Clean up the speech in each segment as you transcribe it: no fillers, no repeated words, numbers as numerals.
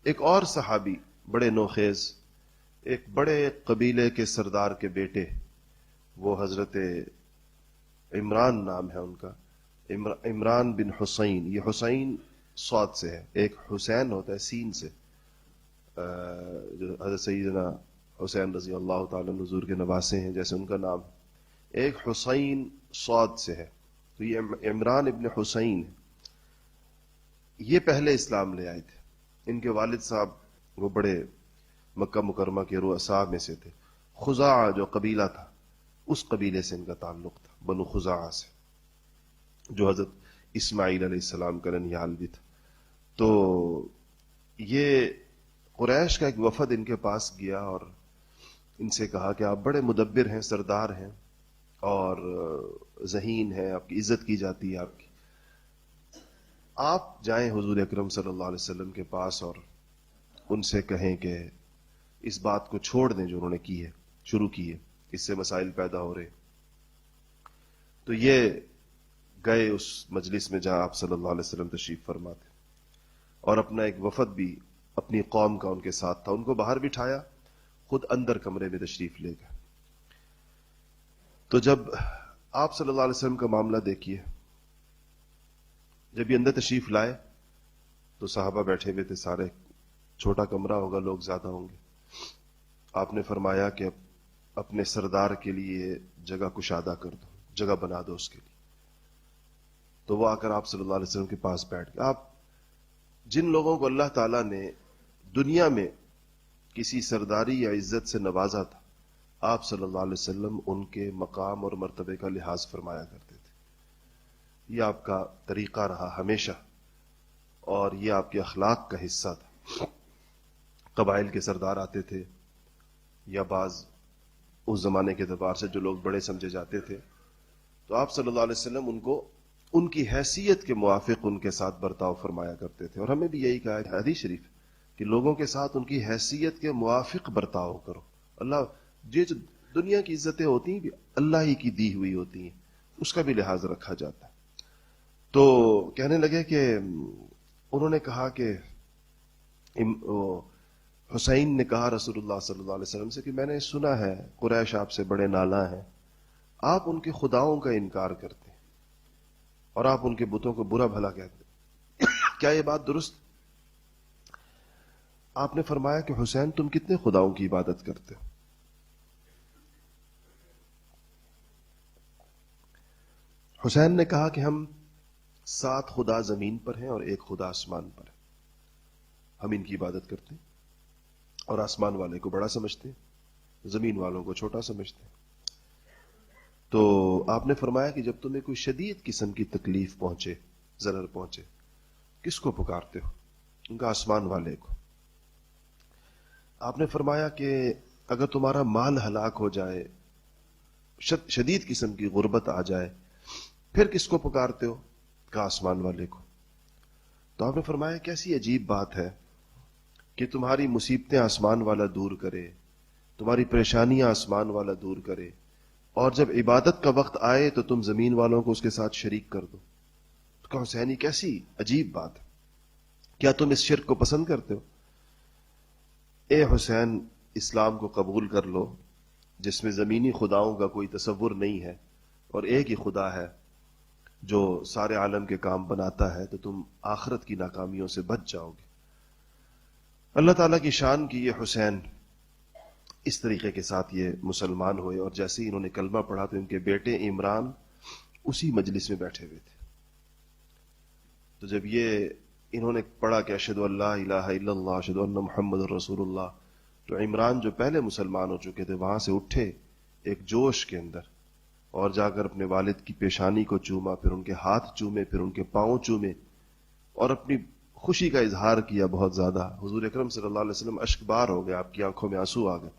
ایک اور صحابی بڑے نوخیز، ایک بڑے قبیلے کے سردار کے بیٹے، وہ حضرت عمران نام ہے ان کا، عمران بن حسین. یہ حسین صاد سے ہے، ایک حسین ہوتا ہے سین سے، جو حضرت سیدنا حسین رضی اللہ تعالیٰ عنہ حضور کے نواسے ہیں جیسے ان کا نام ہے. ایک حسین صاد سے ہے، تو یہ عمران ابن حسین. یہ پہلے اسلام لے آئے تھے. ان کے والد صاحب وہ بڑے مکہ مکرمہ کے رؤساء میں سے تھے. خزاعہ جو قبیلہ تھا، اس قبیلے سے ان کا تعلق تھا، بنو خزاعہ سے، جو حضرت اسماعیل علیہ السلام کا ننیال بھی تھا. تو یہ قریش کا ایک وفد ان کے پاس گیا اور ان سے کہا کہ آپ بڑے مدبر ہیں، سردار ہیں اور ذہین ہیں، آپ کی عزت کی جاتی ہے آپ کی. آپ جائیں حضور اکرم صلی اللہ علیہ وسلم کے پاس اور ان سے کہیں کہ اس بات کو چھوڑ دیں جو انہوں نے کی ہے، شروع کی ہے، اس سے مسائل پیدا ہو رہے. تو یہ گئے اس مجلس میں جہاں آپ صلی اللہ علیہ وسلم تشریف فرما تھے، اور اپنا ایک وفد بھی اپنی قوم کا ان کے ساتھ تھا. ان کو باہر بٹھایا، خود اندر کمرے میں تشریف لے گئے. تو جب آپ صلی اللہ علیہ وسلم کا معاملہ دیکھیے، جب یہ اندر تشریف لائے تو صحابہ بیٹھے ہوئے تھے سارے، چھوٹا کمرہ ہوگا، لوگ زیادہ ہوں گے. آپ نے فرمایا کہ اپنے سردار کے لیے جگہ کشادہ کر دو، جگہ بنا دو اس کے لیے. تو وہ آ کر آپ صلی اللہ علیہ وسلم کے پاس بیٹھ گئے. آپ جن لوگوں کو اللہ تعالیٰ نے دنیا میں کسی سرداری یا عزت سے نوازا تھا، آپ صلی اللہ علیہ وسلم ان کے مقام اور مرتبے کا لحاظ فرمایا کرتے تھے. یہ آپ کا طریقہ رہا ہمیشہ، اور یہ آپ کے اخلاق کا حصہ تھا. قبائل کے سردار آتے تھے یا بعض اس زمانے کے اعتبار سے جو لوگ بڑے سمجھے جاتے تھے، تو آپ صلی اللہ علیہ وسلم ان کو ان کی حیثیت کے موافق ان کے ساتھ برتاؤ فرمایا کرتے تھے. اور ہمیں بھی یہی کہا ہے حدیث شریف کہ لوگوں کے ساتھ ان کی حیثیت کے موافق برتاؤ کرو. اللہ یہ جو دنیا کی عزتیں ہوتی ہیں بھی اللہ ہی کی دی ہوئی ہوتی ہیں، اس کا بھی لحاظ رکھا جاتا ہے. تو کہنے لگے کہ انہوں نے کہا کہ حسین نے کہا رسول اللہ صلی اللہ علیہ وسلم سے کہ میں نے سنا ہے قریش آپ سے بڑے نالاں ہیں، آپ ان کے خداؤں کا انکار کرتے ہیں اور آپ ان کے بتوں کو برا بھلا کہتے ہیں، کیا یہ بات درست؟ آپ نے فرمایا کہ حسین تم کتنے خداؤں کی عبادت کرتے ہو؟ حسین نے کہا کہ ہم 7 خدا زمین پر ہیں اور 1 خدا آسمان پر ہے. ہم ان کی عبادت کرتے ہیں اور آسمان والے کو بڑا سمجھتے ہیں، زمین والوں کو چھوٹا سمجھتے ہیں. تو آپ نے فرمایا کہ جب تمہیں کوئی شدید قسم کی تکلیف پہنچے، ضرر پہنچے، کس کو پکارتے ہو؟ ان کا آسمان والے کو. آپ نے فرمایا کہ اگر تمہارا مال ہلاک ہو جائے، شدید قسم کی غربت آ جائے، پھر کس کو پکارتے ہو؟ کہا آسمان والے کو. تو آپ نے فرمایا کیسی عجیب بات ہے کہ تمہاری مصیبتیں آسمان والا دور کرے، تمہاری پریشانیاں آسمان والا دور کرے، اور جب عبادت کا وقت آئے تو تم زمین والوں کو اس کے ساتھ شریک کر دو. تو کہا حسینی کیسی عجیب بات ہے، کیا تم اس شرک کو پسند کرتے ہو؟ اے حسین، اسلام کو قبول کر لو جس میں زمینی خداؤں کا کوئی تصور نہیں ہے اور ایک ہی خدا ہے جو سارے عالم کے کام بناتا ہے، تو تم آخرت کی ناکامیوں سے بچ جاؤ گے. اللہ تعالیٰ کی شان کی یہ حسین اس طریقے کے ساتھ یہ مسلمان ہوئے، اور جیسے ہی انہوں نے کلمہ پڑھا تو ان کے بیٹے عمران اسی مجلس میں بیٹھے ہوئے تھے. تو جب یہ انہوں نے پڑھا کہ اشہد ان لا الہ الا اللہ اشہد ان محمد رسول اللہ، تو عمران جو پہلے مسلمان ہو چکے تھے وہاں سے اٹھے ایک جوش کے اندر، اور جا کر اپنے والد کی پیشانی کو چوما، پھر ان کے ہاتھ چومے، پھر ان کے پاؤں چومے، اور اپنی خوشی کا اظہار کیا بہت زیادہ. حضور اکرم صلی اللہ علیہ وسلم اشک بار ہو گئے، آپ کی آنکھوں میں آنسو آ گئے.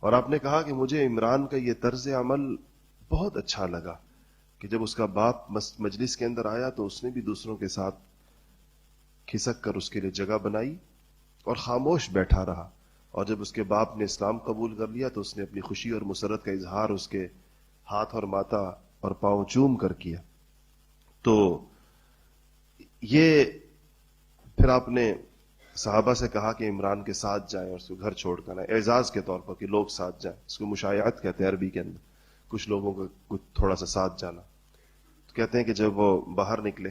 اور آپ نے کہا کہ مجھے عمران کا یہ طرز عمل بہت اچھا لگا کہ جب اس کا باپ مجلس کے اندر آیا تو اس نے بھی دوسروں کے ساتھ کھسک کر اس کے لیے جگہ بنائی اور خاموش بیٹھا رہا، اور جب اس کے باپ نے اسلام قبول کر لیا تو اس نے اپنی خوشی اور مسرت کا اظہار اس کے ہاتھ اور ماتھا اور پاؤں چوم کر کیا. تو یہ پھر آپ نے صحابہ سے کہا کہ عمران کے ساتھ جائیں اور اس کو گھر چھوڑ کر آئیں، اعزاز کے طور پر کہ لوگ ساتھ جائیں. اس کو مشایعت کہتے ہیں عربی کے اندر، کچھ لوگوں کو کچھ تھوڑا سا ساتھ جانا. تو کہتے ہیں کہ جب وہ باہر نکلے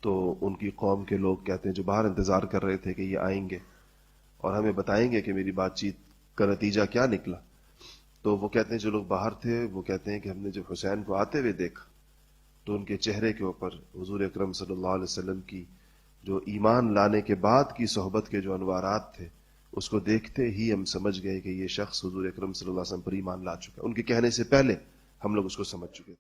تو ان کی قوم کے لوگ کہتے ہیں جو باہر انتظار کر رہے تھے کہ یہ آئیں گے اور ہمیں بتائیں گے کہ میری بات چیت کا نتیجہ کیا نکلا. تو وہ کہتے ہیں جو لوگ باہر تھے وہ کہتے ہیں کہ ہم نے جب حسین کو آتے ہوئے دیکھا تو ان کے چہرے کے اوپر حضور اکرم صلی اللہ علیہ وسلم کی جو ایمان لانے کے بعد کی صحبت کے جو انوارات تھے اس کو دیکھتے ہی ہم سمجھ گئے کہ یہ شخص حضور اکرم صلی اللہ علیہ وسلم پر ایمان لا چکا. ان کے کہنے سے پہلے ہم لوگ اس کو سمجھ چکے.